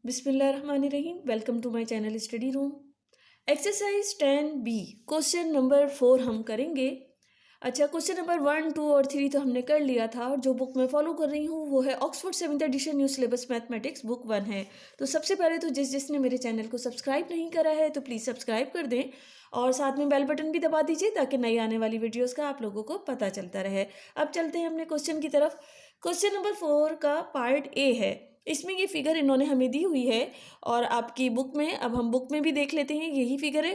बिस्मिल्लाहिर्रहमानिर्रहीम। Welcome to my channel study room. Exercise 10B question number 4 हम करेंगे। अच्छा, क्वेश्चन नंबर 1, 2 और 3 तो हमने कर लिया था और जो बुक मैं फॉलो कर रही हूँ वो है Oxford 7th edition new syllabus mathematics book 1 है। तो सबसे पहले तो जिसने मेरे चैनल को सब्सक्राइब नहीं करा है तो प्लीज़ सब्सक्राइब कर दें और साथ में बेल बटन भी दबा दीजिए ताकि नई आने वाली वीडियोज़ का आप लोगों को पता चलता रहे। अब चलते हैं अपने क्वेश्चन की तरफ। क्वेश्चन नंबर 4 का पार्ट ए है। इसमें ये फिगर इन्होंने हमें दी हुई है और आपकी बुक में, अब हम बुक में भी देख लेते हैं, यही फिगर है।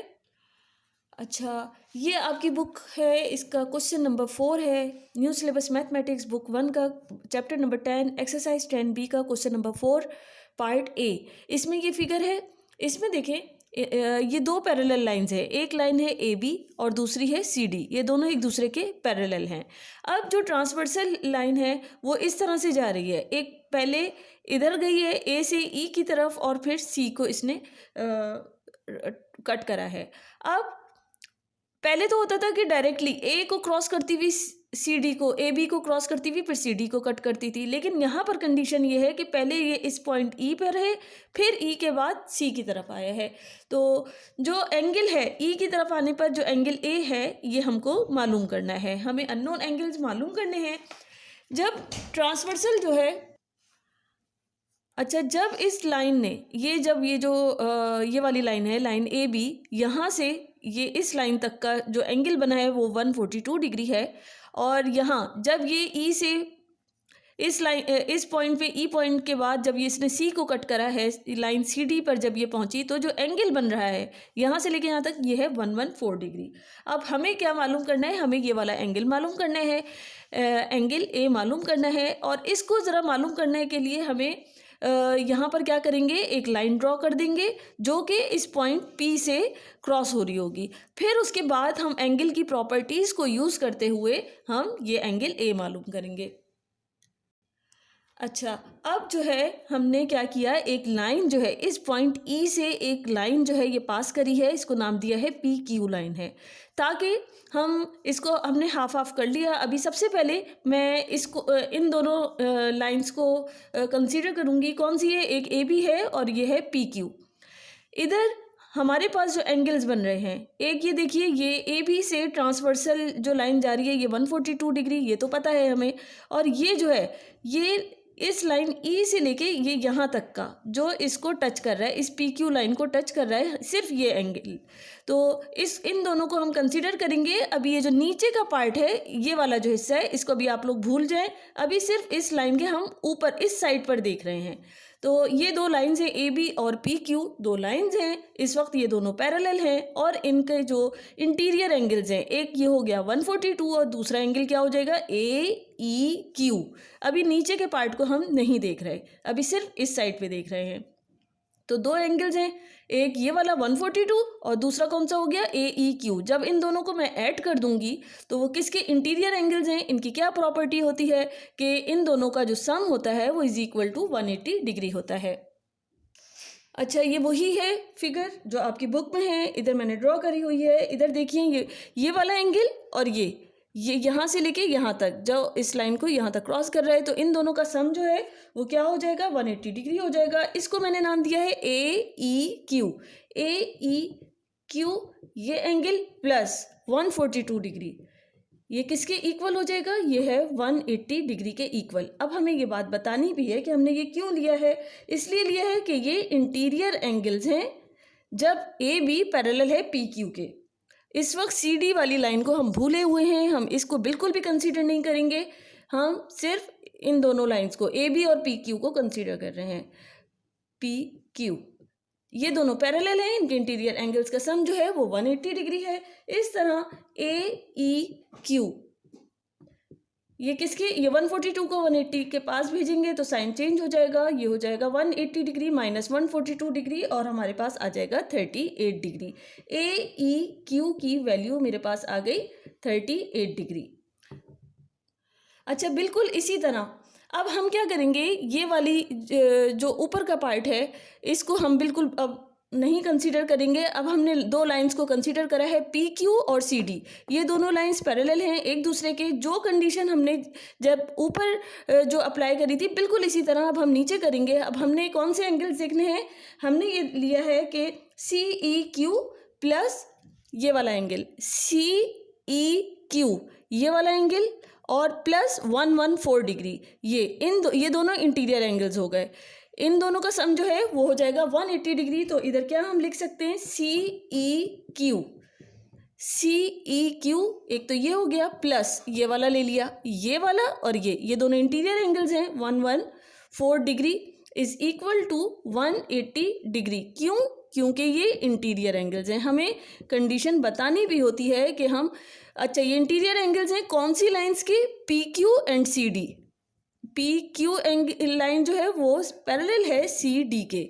अच्छा, ये आपकी बुक है, इसका क्वेश्चन नंबर 4 है, न्यू सिलेबस मैथमेटिक्स बुक 1 का चैप्टर नंबर 10 एक्सरसाइज 10B का क्वेश्चन नंबर 4 पार्ट ए। इसमें ये फिगर है। इसमें देखें, ये दो पैरेलल लाइंस है, एक लाइन है ए बी और दूसरी है सी डी। ये दोनों एक दूसरे के पैरेलल हैं। अब जो ट्रांसवर्सल लाइन है वो इस तरह से जा रही है, एक पहले इधर गई है ए से ई की तरफ और फिर सी को इसने कट करा है। अब पहले तो होता था कि डायरेक्टली ए को क्रॉस करती हुई सी डी को, ए बी को क्रॉस करती हुई फिर सी डी को कट करती थी, लेकिन यहाँ पर कंडीशन ये है कि पहले ये इस पॉइंट ई पर है, फिर ई के बाद सी की तरफ आया है। तो जो एंगल है ई की तरफ आने पर जो एंगल ए है ये हमको मालूम करना है, हमें अननोन एंगल्स मालूम करने हैं। जब ट्रांसवर्सल जो है, अच्छा, जब इस लाइन ने जब ये जो ये वाली लाइन है, लाइन ए बी, यहाँ से ये इस लाइन तक का जो एंगल बना है वो 142 डिग्री है। और यहाँ जब ये ई से इस पॉइंट पे, ई पॉइंट के बाद जब ये इसने सी को कट करा है, लाइन सी डी पर जब ये पहुंची तो जो एंगल बन रहा है यहाँ से लेके यहाँ तक ये है 114 डिग्री। अब हमें क्या मालूम करना है, हमें ये वाला एंगल मालूम करना है, एंगल ए मालूम करना है। और इसको ज़रा मालूम करने के लिए हमें यहाँ पर क्या करेंगे, एक लाइन ड्रॉ कर देंगे जो कि इस पॉइंट पी से क्रॉस हो रही होगी। फिर उसके बाद हम एंगल की प्रॉपर्टीज़ को यूज़ करते हुए हम ये एंगल ए मालूम करेंगे। अच्छा, अब जो है हमने क्या किया, एक लाइन जो है इस पॉइंट ई से एक लाइन जो है ये पास करी है, इसको नाम दिया है पी क्यू लाइन है, ताकि हम इसको हमने हाफ हाफ कर लिया। अभी सबसे पहले मैं इसको इन दोनों लाइंस को कंसीडर करूँगी। कौन सी है, एक ए बी है और ये है पी क्यू। इधर हमारे पास जो एंगल्स बन रहे हैं, एक ये देखिए, ये ए बी से ट्रांसवर्सल जो लाइन जा रही है ये 142 डिग्री, ये तो पता है हमें। और ये जो है ये इस लाइन ई से लेके ये यहाँ तक का जो इसको टच कर रहा है, इस पी क्यू लाइन को टच कर रहा है, सिर्फ ये एंगल। तो इन दोनों को हम कंसीडर करेंगे। अभी ये जो नीचे का पार्ट है, ये वाला जो हिस्सा है, इसको अभी आप लोग भूल जाएं। अभी सिर्फ इस लाइन के हम ऊपर इस साइड पर देख रहे हैं। तो ये दो लाइंस हैं, ए बी और पी क्यू, दो लाइंस हैं। इस वक्त ये दोनों पैरेलल हैं और इनके जो इंटीरियर एंगल्स हैं, एक ये हो गया 142 और दूसरा एंगल क्या हो जाएगा, ए ई क्यू। अभी नीचे के पार्ट को हम नहीं देख रहे, अभी सिर्फ इस साइड पे देख रहे हैं। तो दो एंगल्स हैं, एक ये वाला 142 और दूसरा कौन सा हो गया, ए ई क्यू। जब इन दोनों को मैं ऐड कर दूंगी तो वो किसके इंटीरियर एंगल्स हैं, इनकी क्या प्रॉपर्टी होती है कि इन दोनों का जो सम होता है वो इज इक्वल टू 180 डिग्री होता है। अच्छा, ये वही है फिगर जो आपकी बुक में है, इधर मैंने ड्रॉ करी हुई है। इधर देखिए, ये वाला एंगल और ये यहाँ से लेके यहाँ तक जो इस लाइन को यहाँ तक क्रॉस कर रहा है, तो इन दोनों का सम जो है वो क्या हो जाएगा, 180 डिग्री हो जाएगा। इसको मैंने नाम दिया है ए ई क्यू। ए ई क्यू ये एंगल प्लस 142 डिग्री, ये किसके इक्वल हो जाएगा, ये है 180 डिग्री के इक्वल। अब हमें ये बात बतानी भी है कि हमने ये क्यों लिया है। इसलिए लिया है कि ये इंटीरियर एंगल्स हैं जब ए बी पैरेलल है पी क्यू के। इस वक्त सी डी वाली लाइन को हम भूले हुए हैं, हम इसको बिल्कुल भी कंसीडर नहीं करेंगे। हम सिर्फ इन दोनों लाइंस को, ए बी और पी क्यू को कंसीडर कर रहे हैं। पी क्यू ये दोनों पैरेलल हैं, इनके इंटीरियर एंगल्स का सम जो है वो 180 डिग्री है। इस तरह ए ई क्यू ये किसके, ये 142 को 180 के पास भेजेंगे तो साइन चेंज हो जाएगा, ये हो जाएगा 180 डिग्री माइनस 142 डिग्री और हमारे पास आ जाएगा 38 डिग्री। ए ई क्यू की वैल्यू मेरे पास आ गई 38 डिग्री। अच्छा, बिल्कुल इसी तरह अब हम क्या करेंगे, ये वाली जो ऊपर का पार्ट है इसको हम बिल्कुल अब नहीं कंसीडर करेंगे। अब हमने दो लाइंस को कंसीडर करा है, पी क्यू और सी डी। ये दोनों लाइंस पैरेलल हैं एक दूसरे के। जो कंडीशन हमने जब ऊपर जो अप्लाई करी थी, बिल्कुल इसी तरह अब हम नीचे करेंगे। अब हमने कौन से एंगल्स देखने हैं? हमने ये लिया है कि सी ई क्यू प्लस ये वाला एंगल, सी ई क्यू ये वाला एंगल, और प्लस 114 डिग्री ये दोनों इंटीरियर एंगल्स हो गए। इन दोनों का सम जो है वो हो जाएगा 180 डिग्री। तो इधर क्या हम लिख सकते हैं? सी ई क्यू, सी ई क्यू एक तो ये हो गया, प्लस ये वाला ले लिया, ये वाला और ये दोनों इंटीरियर एंगल्स हैं। 114 degree is equal to 180 degree. क्यों? क्योंकि ये इंटीरियर एंगल्स हैं। हमें कंडीशन बतानी भी होती है कि हम, अच्छा ये इंटीरियर एंगल्स हैं कौन सी लाइंस के? P Q and C D. P Q line जो है वो पैरेलल है सी डी के।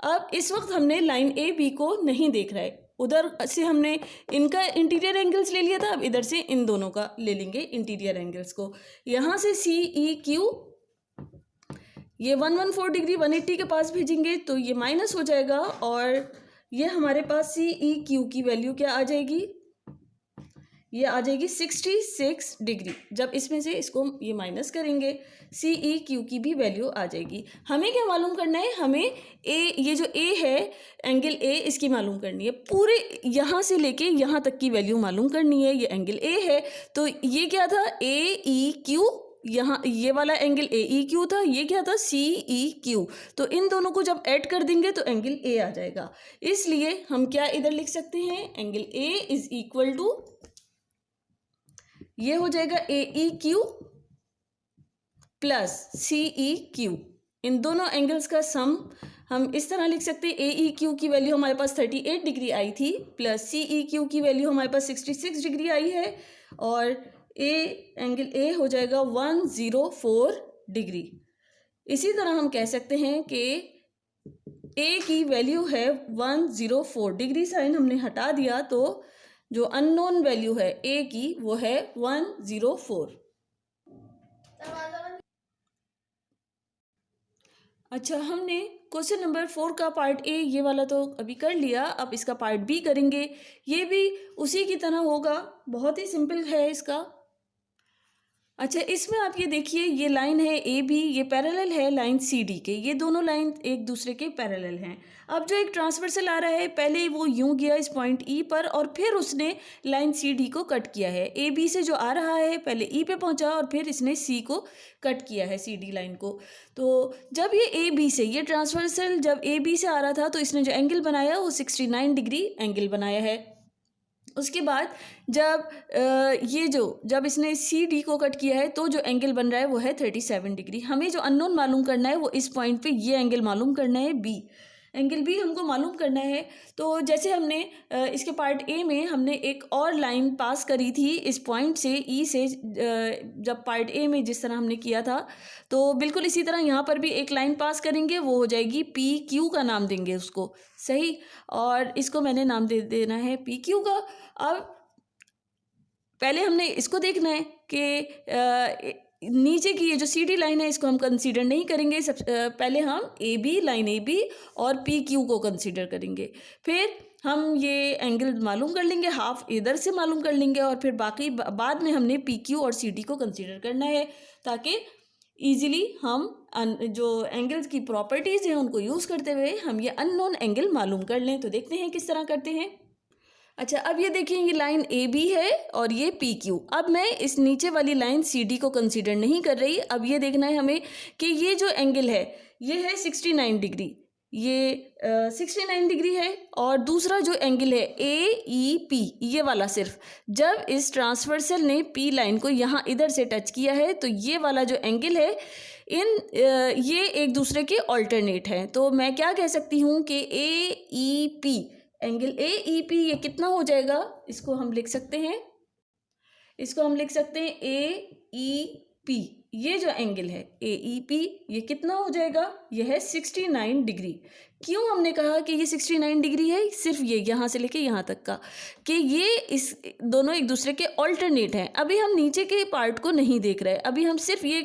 अब इस वक्त हमने लाइन ए बी को नहीं देख रहा है, उधर से हमने इनका इंटीरियर एंगल्स ले लिया था, अब इधर से इन दोनों का ले लेंगे इंटीरियर एंगल्स को। यहाँ से सी ई क्यू ये 114 डिग्री 180 के पास भेजेंगे तो ये माइनस हो जाएगा, और ये हमारे पास सी ई क्यू की वैल्यू क्या आ जाएगी? ये आ जाएगी 66 डिग्री। जब इसमें से इसको ये माइनस करेंगे, सी ई क्यू की भी वैल्यू आ जाएगी। हमें क्या मालूम करना है? हमें ये जो ए है, एंगल ए, इसकी मालूम करनी है। पूरे यहाँ से लेके यहाँ तक की वैल्यू मालूम करनी है। ये एंगल ए है तो ये क्या था? ए ई क्यू। यहाँ ये वाला एंगल ए ई क्यू था, ये क्या था? सी ई क्यू। तो इन दोनों को जब ऐड कर देंगे तो एंगल ए आ जाएगा। इसलिए हम क्या इधर लिख सकते हैं? Angle A is equal to, ये हो जाएगा A E Q plus C E Q. इन दोनों एंगल्स का सम हम इस तरह लिख सकते हैं। ए ई क्यू की वैल्यू हमारे पास 38 डिग्री आई थी, प्लस सी ई क्यू की वैल्यू हमारे पास 66 डिग्री आई है, और एंगल ए हो जाएगा 104 डिग्री। इसी तरह हम कह सकते हैं कि ए की वैल्यू है 104 डिग्री। साइन हमने हटा दिया तो जो अननोन वैल्यू है ए की वो है 104। अच्छा, हमने क्वेश्चन नंबर 4 का पार्ट ए ये वाला तो अभी कर लिया। अब इसका पार्ट बी करेंगे। ये भी उसी की तरह होगा, बहुत ही सिंपल है इसका। अच्छा, इसमें आप ये देखिए, ये लाइन है ए बी, ये पैरेलल है लाइन सी डी के। ये दोनों लाइन एक दूसरे के पैरेलल हैं। अब जो एक ट्रांसवर्सल आ रहा है, पहले वो यूं गया इस पॉइंट ई पर और फिर उसने लाइन सी डी को कट किया है। ए बी से जो आ रहा है पहले ई पे पहुंचा और फिर इसने सी को कट किया है, सी डी लाइन को। तो जब ये ए बी से, ये ट्रांसवर्सल जब ए बी से आ रहा था तो इसने जो एंगल बनाया वो 69 डिग्री एंगल बनाया है। उसके बाद जब इसने सी डी को कट किया है तो जो एंगल बन रहा है वो है 37 डिग्री। हमें जो अननोन मालूम करना है वो इस पॉइंट पे ये एंगल मालूम करना है, बी एंगल बी हमको मालूम करना है। तो जैसे हमने इसके पार्ट ए में हमने एक और लाइन पास करी थी इस पॉइंट से, ई से, जब पार्ट ए में जिस तरह हमने किया था, तो बिल्कुल इसी तरह यहाँ पर भी एक लाइन पास करेंगे, वो हो जाएगी पी क्यू का नाम देंगे उसको, सही। और इसको मैंने नाम दे देना है पी क्यू का। अब पहले हमने इसको देखना है कि नीचे की ये जो सी डी लाइन है इसको हम कंसीडर नहीं करेंगे। पहले हम A B, line A B और पी क्यू को कंसीडर करेंगे। फिर हम ये एंगल मालूम कर लेंगे, हाफ इधर से मालूम कर लेंगे, और फिर बाकी बाद में हमने पी क्यू और सी डी को कंसीडर करना है, ताकि ईजिली हम जो एंगल्स की प्रॉपर्टीज़ हैं उनको यूज़ करते हुए हम ये अननोन एंगल मालूम कर लें। तो देखते हैं किस तरह करते हैं। अच्छा, अब ये देखिए, ये लाइन ए बी है और ये पी क्यू। अब मैं इस नीचे वाली लाइन सी डी को कंसीडर नहीं कर रही। अब ये देखना है हमें कि ये जो एंगल है ये है 69 डिग्री, ये 69 डिग्री है, और दूसरा जो एंगल है ए ई पी, ये वाला सिर्फ जब इस ट्रांसवर्सल ने पी लाइन को यहाँ इधर से टच किया है तो ये वाला जो एंगल है ये एक दूसरे के ऑल्टरनेट हैं। तो मैं क्या कह सकती हूँ कि A E P, angle A E P ये कितना हो जाएगा? इसको हम लिख सकते हैं ए ई पी, ये जो एंगल है ए ई पी ये कितना हो जाएगा? ये है 69 डिग्री। क्यों हमने कहा कि ये 69 डिग्री है? सिर्फ ये यहाँ से लेके यहाँ तक का, कि ये इस दोनों एक दूसरे के ऑल्टरनेट हैं। अभी हम नीचे के पार्ट को नहीं देख रहे, अभी हम सिर्फ ये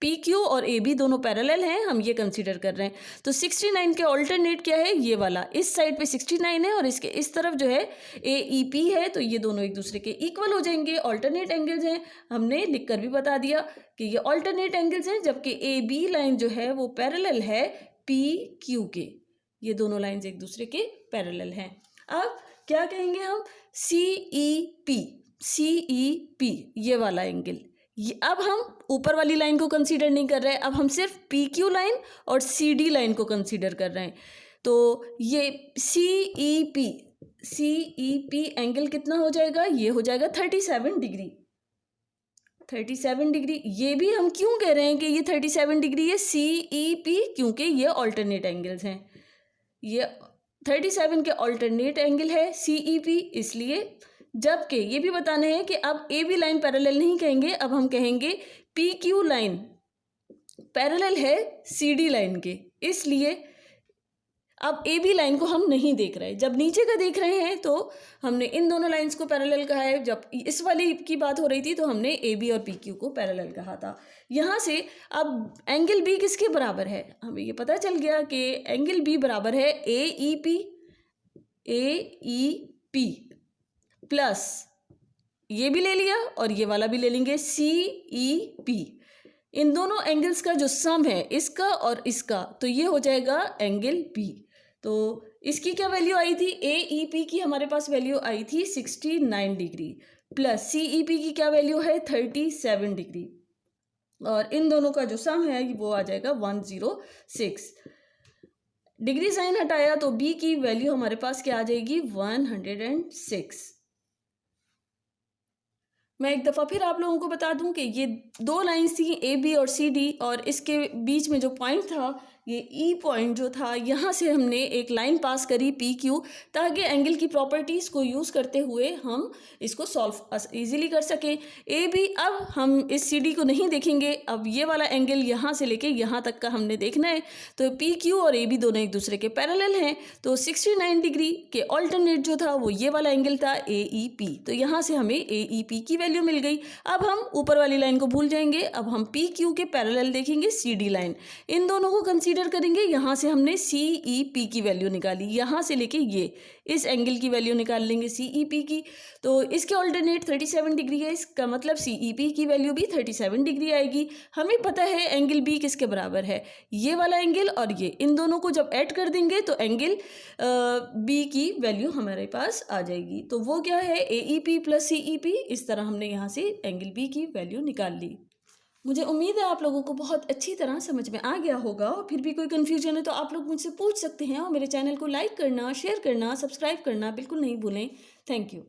पी क्यू और ए बी दोनों पैरेलल हैं, हम ये कंसीडर कर रहे हैं। तो 69 के ऑल्टरनेट क्या है, ये वाला, इस साइड पे 69 है और इसके इस तरफ जो है ए ई पी है, तो ये दोनों एक दूसरे के इक्वल हो जाएंगे, ऑल्टरनेट एंगल्स हैं। हमने लिख कर भी बता दिया कि ये ऑल्टरनेट एंगल्स हैं, जबकि ए बी लाइन जो है वो पैरेलल है पी क्यू के। ये दोनों लाइन्स एक दूसरे के पैरेलल हैं। अब क्या कहेंगे हम, सी ई पी ये वाला एंगल, ये अब हम ऊपर वाली लाइन को कंसीडर नहीं कर रहे हैं, अब हम सिर्फ पी क्यू लाइन और सी डी लाइन को कंसीडर कर रहे हैं। तो ये सी ई पी एंगल कितना हो जाएगा, ये हो जाएगा 37 डिग्री। 37 डिग्री, ये भी हम क्यों कह रहे हैं कि ये 37 डिग्री है सी ई पी, क्योंकि ये ऑल्टरनेट एंगल्स हैं। ये 37 के ऑल्टरनेट एंगल है सी ई पी, इसलिए। जबकि ये भी बताना है कि अब ए बी लाइन पैरेलल नहीं कहेंगे, अब हम कहेंगे पी क्यू लाइन पैरेलल है सी डी लाइन के, इसलिए अब ए बी लाइन को हम नहीं देख रहे। जब नीचे का देख रहे हैं तो हमने इन दोनों लाइंस को पैरेलल कहा है, जब इस वाली की बात हो रही थी तो हमने ए बी और पी क्यू को पैरेलल कहा था। यहाँ से अब एंगल बी किसके बराबर है, हमें ये पता चल गया कि एंगल बी बराबर है ए ई पी प्लस ये भी ले लिया और ये वाला भी ले लेंगे सी ई पी। इन दोनों एंगल्स का जो सम है इसका और इसका, तो ये हो जाएगा एंगल बी। तो इसकी क्या वैल्यू आई थी, ए ई पी की हमारे पास वैल्यू आई थी 69 degree plus C E P की क्या वैल्यू है 37 डिग्री, और इन दोनों का जो सम है वो आ जाएगा 106 डिग्री। साइन हटाया तो बी की वैल्यू हमारे पास क्या आ जाएगी 106। मैं एक दफ़ा फिर आप लोगों को बता दूं कि ये दो लाइन्स थी ए बी और सी डी, और इसके बीच में जो पॉइंट था ये ई पॉइंट जो था, यहाँ से हमने एक लाइन पास करी पी क्यू, ताकि एंगल की प्रॉपर्टीज़ को यूज़ करते हुए हम इसको सॉल्व इजीली कर सकें। ए बी, अब हम इस सी डी को नहीं देखेंगे, अब ये वाला एंगल यहाँ से लेके यहाँ तक का हमने देखना है। तो पी क्यू और ए बी दोनों एक दूसरे के पैरेलल हैं, तो 69 डिग्री के ऑल्टरनेट जो था वो ये वाला एंगल था ए ई पी, तो यहाँ से हमें ए ई पी की वैल्यू मिल गई। अब हम ऊपर वाली लाइन को भूल जाएंगे, अब हम पी क्यू के पैरेलल देखेंगे सी डी लाइन, इन दोनों को कंसीडर करेंगे। यहाँ से हमने सी ई पी की वैल्यू निकाली, यहाँ से लेके ये इस एंगल की वैल्यू निकाल लेंगे सी ई पी की, तो इसके ऑल्टरनेट 37 डिग्री है, इसका मतलब सी ई पी की वैल्यू भी 37 डिग्री आएगी। हमें पता है एंगल बी किसके बराबर है, ये वाला एंगल और ये, इन दोनों को जब ऐड कर देंगे तो एंगल बी की वैल्यू हमारे पास आ जाएगी। तो वो क्या है, ए E P plus C E P. इस तरह हमने यहाँ से एंगल बी की वैल्यू निकाल ली। मुझे उम्मीद है आप लोगों को बहुत अच्छी तरह समझ में आ गया होगा, और फिर भी कोई कन्फ्यूजन है तो आप लोग मुझसे पूछ सकते हैं, और मेरे चैनल को लाइक करना, शेयर करना, सब्सक्राइब करना बिल्कुल नहीं भूलें। Thank you.